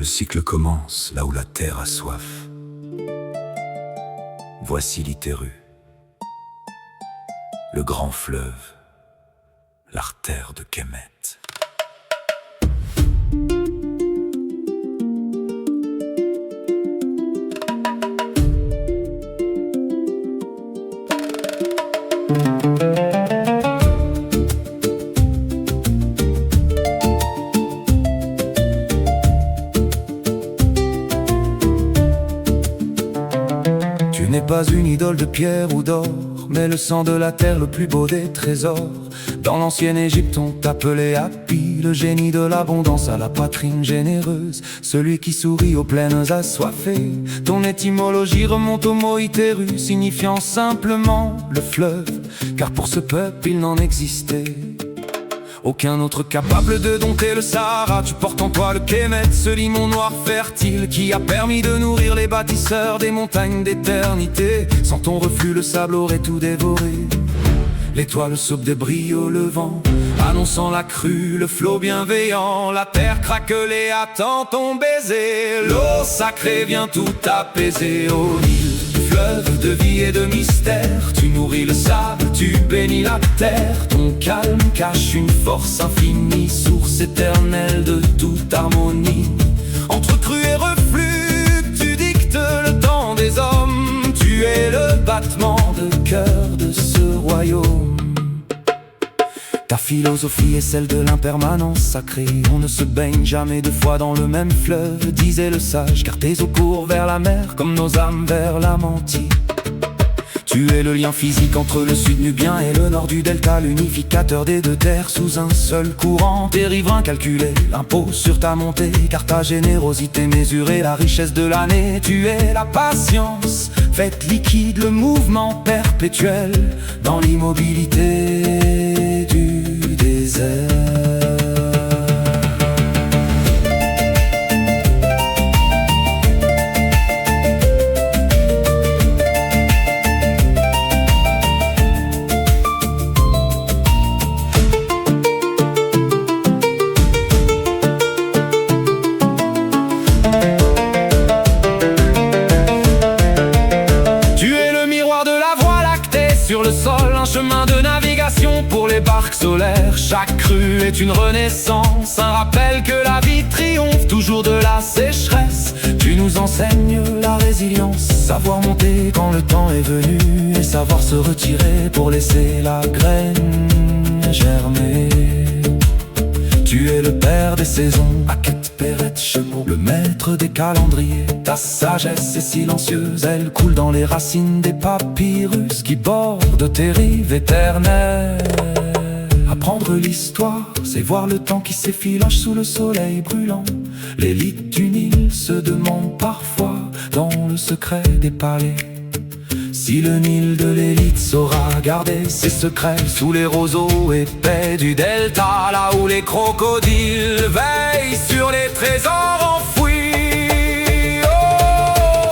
Le cycle commence là où la terre a soif. Voici l'Iterru, le grand fleuve, l'artère de Kemet. Tu n'es pas une idole de pierre ou d'or, mais le sang de la terre, le plus beau des trésors. Dans l'ancienne Égypte on t'appelait Hapi, le génie de l'abondance à la poitrine généreuse, celui qui sourit aux plaines assoiffées. Ton étymologie remonte au mot Iteru, signifiant simplement le fleuve, car pour ce peuple il n'en existait aucun autre capable de dompter le Sahara. Tu portes en toi le Kemet, ce limon noir fertile qui a permis de nourrir les bâtisseurs des montagnes d'éternité. Sans ton reflux, le sable aurait tout dévoré. L'étoile soupe des brilles au levant, annonçant la crue, le flot bienveillant. La terre craquelée attend ton baiser. L'eau sacrée vient tout apaiser. Au Nil, fleuve de vie et de mystère, tu nourris le sable, tu bénis la terre. Ton calme cache une force infinie, source éternelle de toute harmonie. Entre crue et reflux, tu dictes le temps des hommes. Tu es le battement de cœur de ce royaume. Ta philosophie est celle de l'impermanence sacrée. On ne se baigne jamais deux fois dans le même fleuve, disait le sage, car tes eaux courent vers la mer comme nos âmes vers la mantille. Tu es le lien physique entre le sud nubien et le nord du delta, l'unificateur des deux terres sous un seul courant. Tes riverains calculaient l'impôt sur ta montée, car ta générosité mesurait la richesse de l'année. Tu es la patience, faite liquide, le mouvement perpétuel dans l'immobilité du désert. Sur le sol, un chemin de navigation pour les barques solaires. Chaque crue est une renaissance, un rappel que la vie triomphe toujours de la sécheresse. Tu nous enseignes la résilience, savoir monter quand le temps est venu, et savoir se retirer pour laisser la graine germer. Tu es le père des saisons, Aket Peret Shemo, le maître des calendriers. Ta sagesse est silencieuse, elle coule dans les racines des papyrus qui bordent tes rives éternelles. Apprendre l'histoire, c'est voir le temps qui s'effiloche sous le soleil brûlant. L'élite du Nil se demande parfois, dans le secret des palais, si le Nil de l'élite saura garder ses secrets sous les roseaux épais du delta, là où les crocodiles veillent sur les trésors enfouis.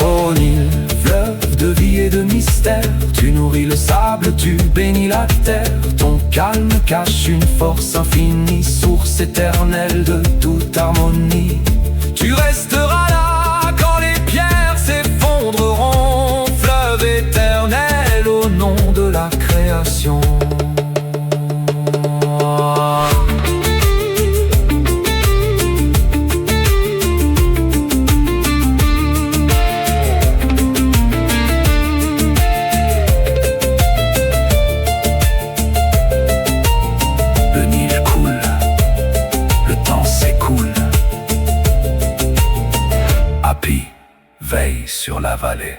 Oh Nil, fleuve de vie et de mystère, tu nourris le sable, tu bénis la terre. Ton calme cache une force infinie, source éternelle de toute harmonie. Tu resteras là quand les pierres s'effondreront, fleuve éternel au nom de la création. Le Nil coule, le temps s'écoule. Hapi veille sur la vallée.